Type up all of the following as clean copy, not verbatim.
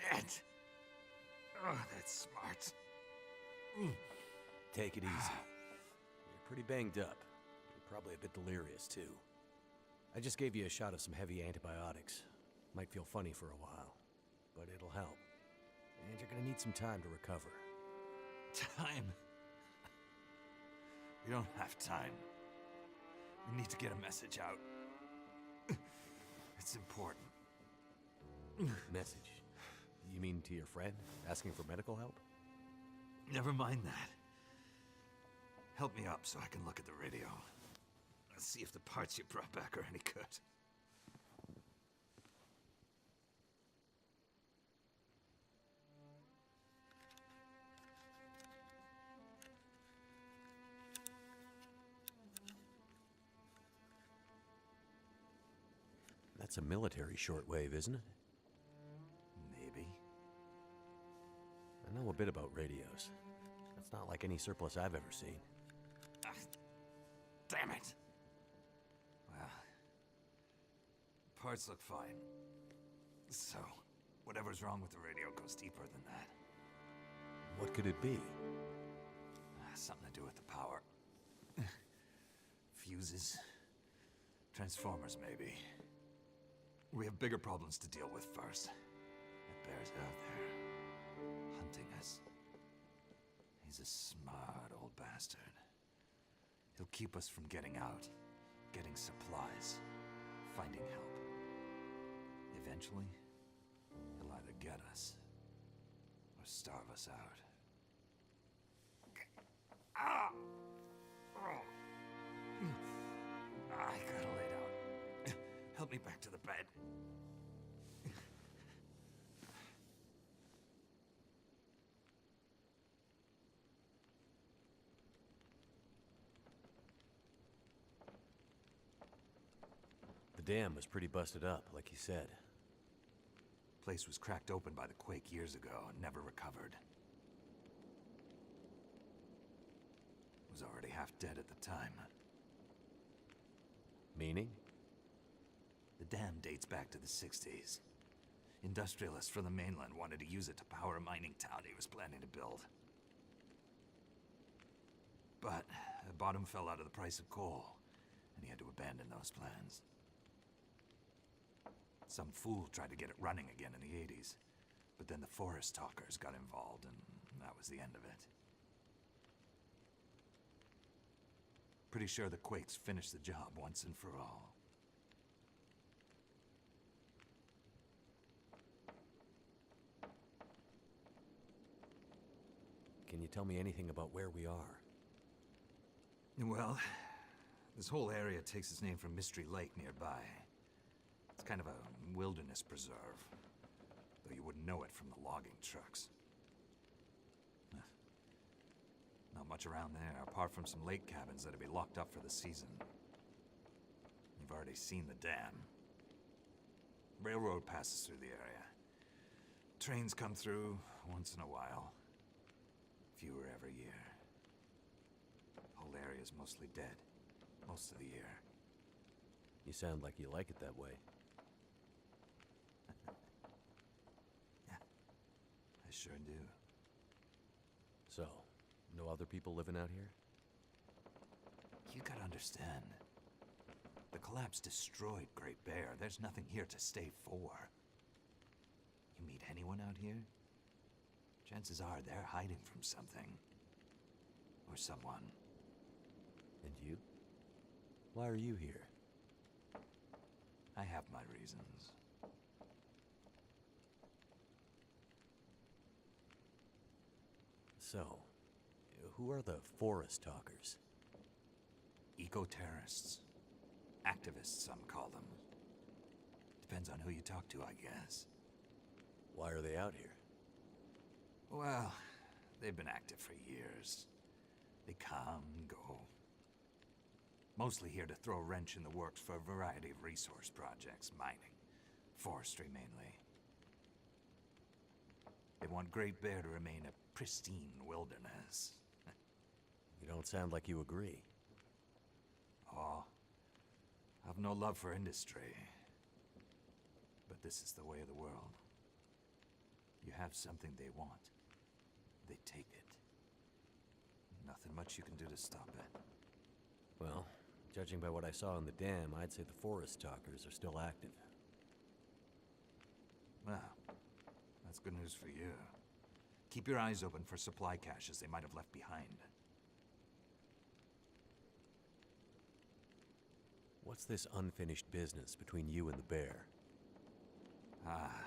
Shit! Oh, that's smart. Take it easy. You're pretty banged up. You're probably a bit delirious, too. I just gave you a shot of some heavy antibiotics. Might feel funny for a while, but it'll help. And you're gonna need some time to recover. Time? We don't have time. We need to get a message out. It's important. Message? You mean to your friend, asking for medical help? Never mind that. Help me up so I can look at the radio. Let's see if the parts you brought back are any good. That's a military shortwave, isn't it? Maybe. I know a bit about radios. That's not like any surplus I've ever seen. Ah, damn it! Well, parts look fine. So, whatever's wrong with the radio goes deeper than that. What could it be? Something to do with the power. Fuses. Transformers, maybe. We have bigger problems to deal with first. That bear's out there, hunting us. He's a smart old bastard. He'll keep us from getting out, getting supplies, finding help. Eventually, he'll either get us, or starve us out. Ah! Oh. I gotta lay down. Help me back to the bed. The dam was pretty busted up, like you said. Place was cracked open by the quake years ago and never recovered. Was already half dead at the time. Meaning? The dam dates back to the 60s. Industrialists from the mainland wanted to use it to power a mining town he was planning to build. But the bottom fell out of the price of coal, and he had to abandon those plans. Some fool tried to get it running again in the 80s, but then the forest talkers got involved, and that was the end of it. Pretty sure the quakes finished the job once and for all. Can you tell me anything about where we are? Well, this whole area takes its name from Mystery Lake nearby. It's kind of a wilderness preserve, though you wouldn't know it from the logging trucks. Not much around there, apart from some lake cabins that'll be locked up for the season. You've already seen the dam. Railroad passes through the area. Trains come through once in a while. Fewer every year. The whole area's mostly dead, most of the year. You sound like you like it that way. Yeah, I sure do. So, no other people living out here? You gotta understand. The collapse destroyed Great Bear. There's nothing here to stay for. You meet anyone out here? Chances are they're hiding from something. Or someone. And you? Why are you here? I have my reasons. So, who are the forest talkers? Eco-terrorists. Activists, some call them. Depends on who you talk to, I guess. Why are they out here? Well, they've been active for years. They come and go. Mostly here to throw a wrench in the works for a variety of resource projects, mining, forestry mainly. They want Great Bear to remain a pristine wilderness. You don't sound like you agree. Oh, I've no love for industry. But this is the way of the world. have something they want, they take it. Nothing much you can do to stop it. Well, judging by what I saw in the dam, I'd say the forest stalkers are still active. Well, that's good news for you. Keep your eyes open for supply caches they might have left behind. What's this unfinished business between you and the bear? Ah,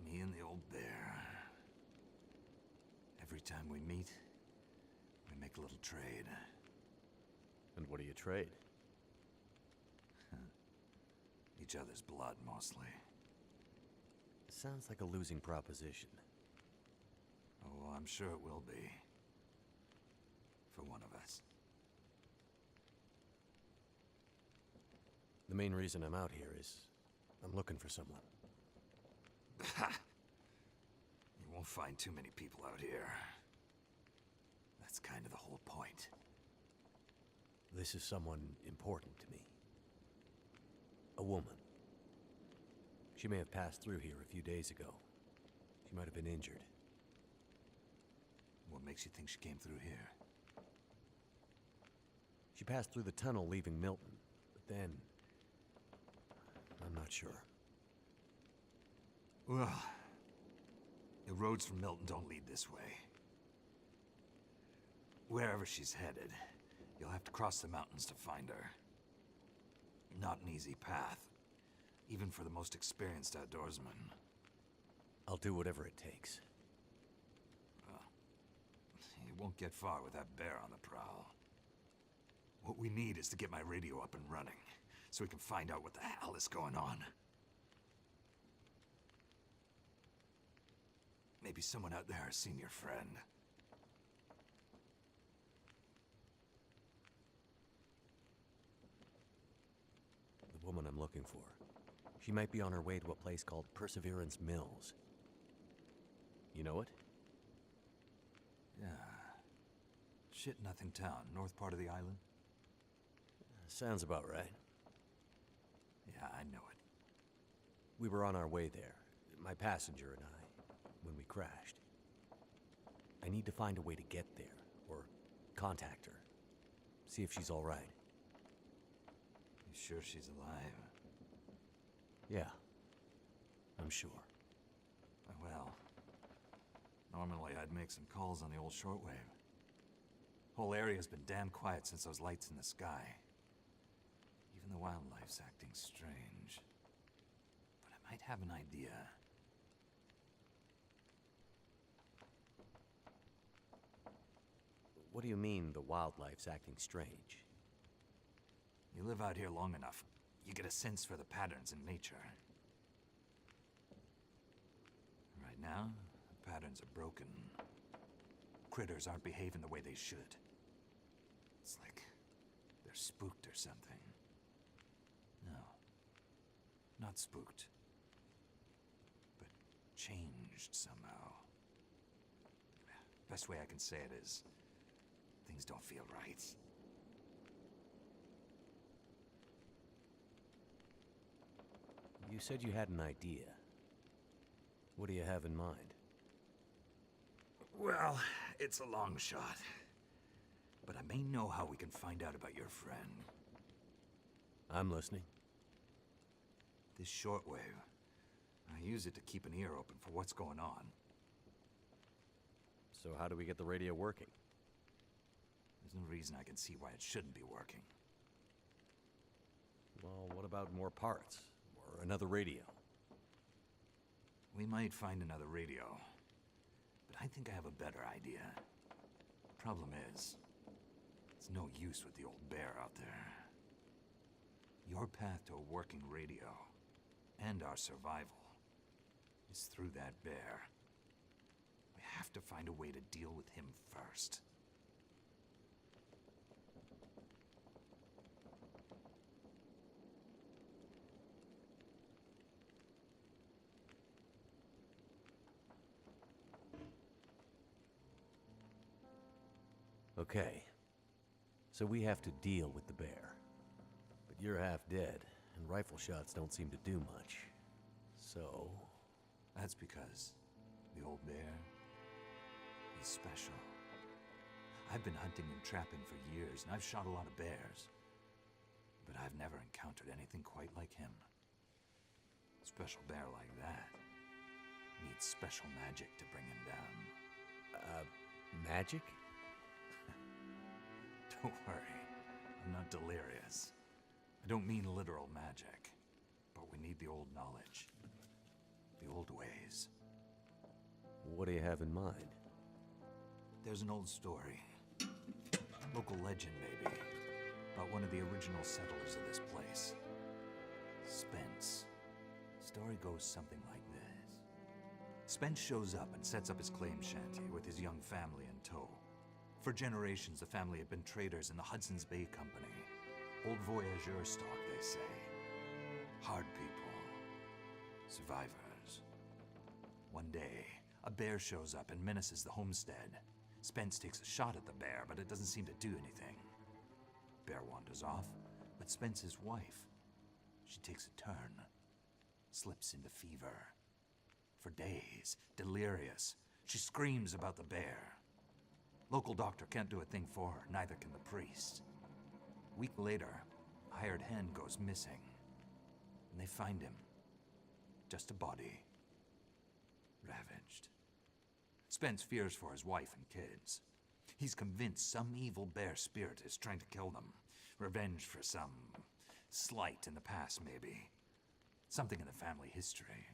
me and the old bear. Every time we meet, we make a little trade. And what do you trade? Each other's blood, mostly. Sounds like a losing proposition. Oh, I'm sure it will be. For one of us. The main reason I'm out here is I'm looking for someone. You won't find too many people out here. That's kind of the whole point. This is someone important to me. A woman. She may have passed through here a few days ago. She might have been injured. What makes you think she came through here? She passed through the tunnel leaving Milton, but then... I'm not sure. Well, the roads from Milton don't lead this way. Wherever she's headed, you'll have to cross the mountains to find her. Not an easy path, even for the most experienced outdoorsman. I'll do whatever it takes. Well, you won't get far with that bear on the prowl. What we need is to get my radio up and running, so we can find out what the hell is going on. Maybe someone out there has seen your friend. The woman I'm looking for. She might be on her way to a place called Perseverance Mills. You know it? Yeah. Shit-nothing town, north part of the island? Sounds about right. Yeah, I know it. We were on our way there, my passenger and I, when we crashed. I need to find a way to get there, or contact her. See if she's all right. You sure she's alive? Yeah, I'm sure. Well, normally I'd make some calls on the old shortwave. Whole area's been damn quiet since those lights in the sky. Even the wildlife's acting strange. But I might have an idea. What do you mean, the wildlife's acting strange? You live out here long enough, you get a sense for the patterns in nature. Right now, the patterns are broken. Critters aren't behaving the way they should. It's like they're spooked or something. No, not spooked, but changed somehow. Best way I can say it is, things don't feel right. You said you had an idea. What do you have in mind? Well, it's a long shot. But I may know how we can find out about your friend. I'm listening. This shortwave, I use it to keep an ear open for what's going on. So how do we get the radio working? There's no reason I can see why it shouldn't be working. Well, what about more parts? Or another radio? We might find another radio. But I think I have a better idea. Problem is, it's no use with the old bear out there. Your path to a working radio, and our survival, is through that bear. We have to find a way to deal with him first. Okay. So we have to deal with the bear. But you're half dead, and rifle shots don't seem to do much. So, That's because the old bear, he's special. I've been hunting and trapping for years, and I've shot a lot of bears. But I've never encountered anything quite like him. A special bear like that needs special magic to bring him down. Magic? Don't worry, I'm not delirious. I don't mean literal magic, but we need the old knowledge. The old ways. What do you have in mind? There's an old story. Local legend, maybe. About one of the original settlers of this place. Spence. Story goes something like this. Spence shows up and sets up his claim shanty with his young family in tow. For generations, the family had been traders in the Hudson's Bay Company. Old voyageur stock, they say. Hard people. Survivors. One day, a bear shows up and menaces the homestead. Spence takes a shot at the bear, but it doesn't seem to do anything. Bear wanders off, but Spence's wife, she takes a turn. Slips into fever. For days, delirious, she screams about the bear. Local doctor can't do a thing for her, neither can the priest. A week later, a hired hand goes missing. And they find him. Just a body. Ravaged. Spence fears for his wife and kids. He's convinced some evil bear spirit is trying to kill them. Revenge for some slight in the past, maybe. Something in the family history.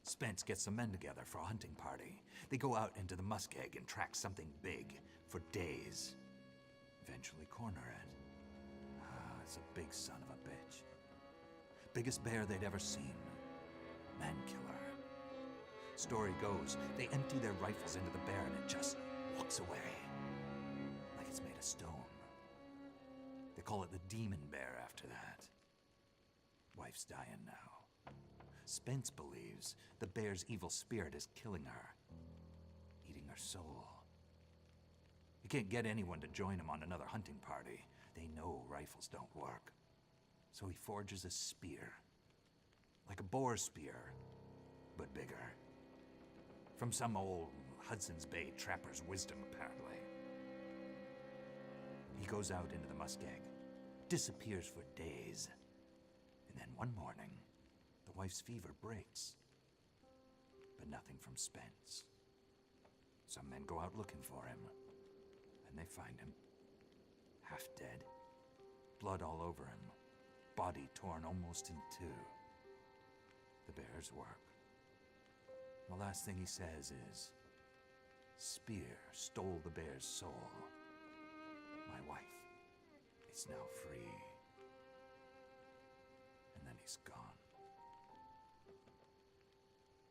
Spence gets some men together for a hunting party. They go out into the muskeg and track something big for days. Eventually corner it. It's a big son of a bitch. Biggest bear they'd ever seen. Man killer. Story goes, they empty their rifles into the bear and it just walks away. Like it's made of stone. They call it the demon bear after that. Wife's dying now. Spence believes the bear's evil spirit is killing her. Eating her soul. He can't get anyone to join him on another hunting party. They know rifles don't work. So he forges a spear. Like a boar spear, but bigger. From some old Hudson's Bay trapper's wisdom, apparently. He goes out into the muskeg, disappears for days, and then one morning, the wife's fever breaks. But nothing from Spence. Some men go out looking for him, and they find him. Half dead, blood all over him, body torn almost in two. The bear's work. The last thing he says is, "Spear stole the bear's soul. My wife is now free." And then he's gone.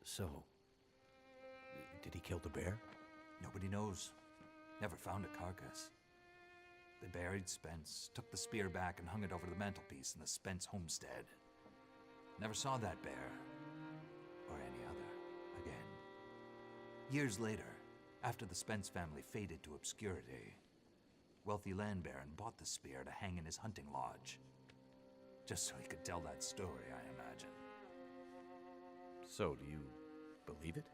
So, did he kill the bear? Nobody knows. Never found a carcass. They buried Spence, took the spear back and hung it over the mantelpiece in the Spence homestead. Never saw that bear, or any other, again. Years later, after the Spence family faded to obscurity, wealthy land baron bought the spear to hang in his hunting lodge. Just so he could tell that story, I imagine. So, do you believe it?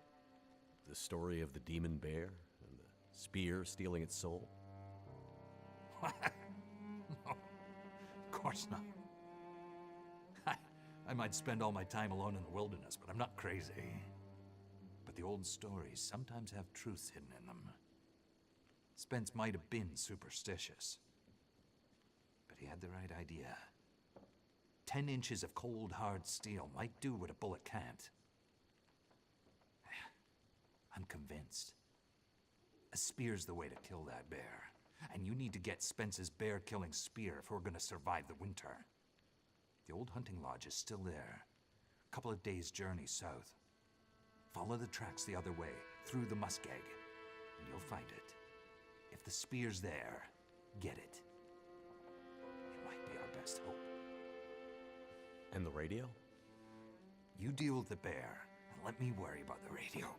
The story of the demon bear and the spear stealing its soul? No, of course not. I might spend all my time alone in the wilderness, but I'm not crazy. But the old stories sometimes have truths hidden in them. Spence might have been superstitious, but he had the right idea. 10 inches of cold, hard steel might do what a bullet can't. I'm convinced. A spear's the way to kill that bear. And you need to get Spence's bear-killing spear if we're gonna survive the winter. The old hunting lodge is still there. A couple of days' journey south. Follow the tracks the other way, through the muskeg, and you'll find it. If the spear's there, get it. It might be our best hope. And the radio? You deal with the bear, and let me worry about the radio.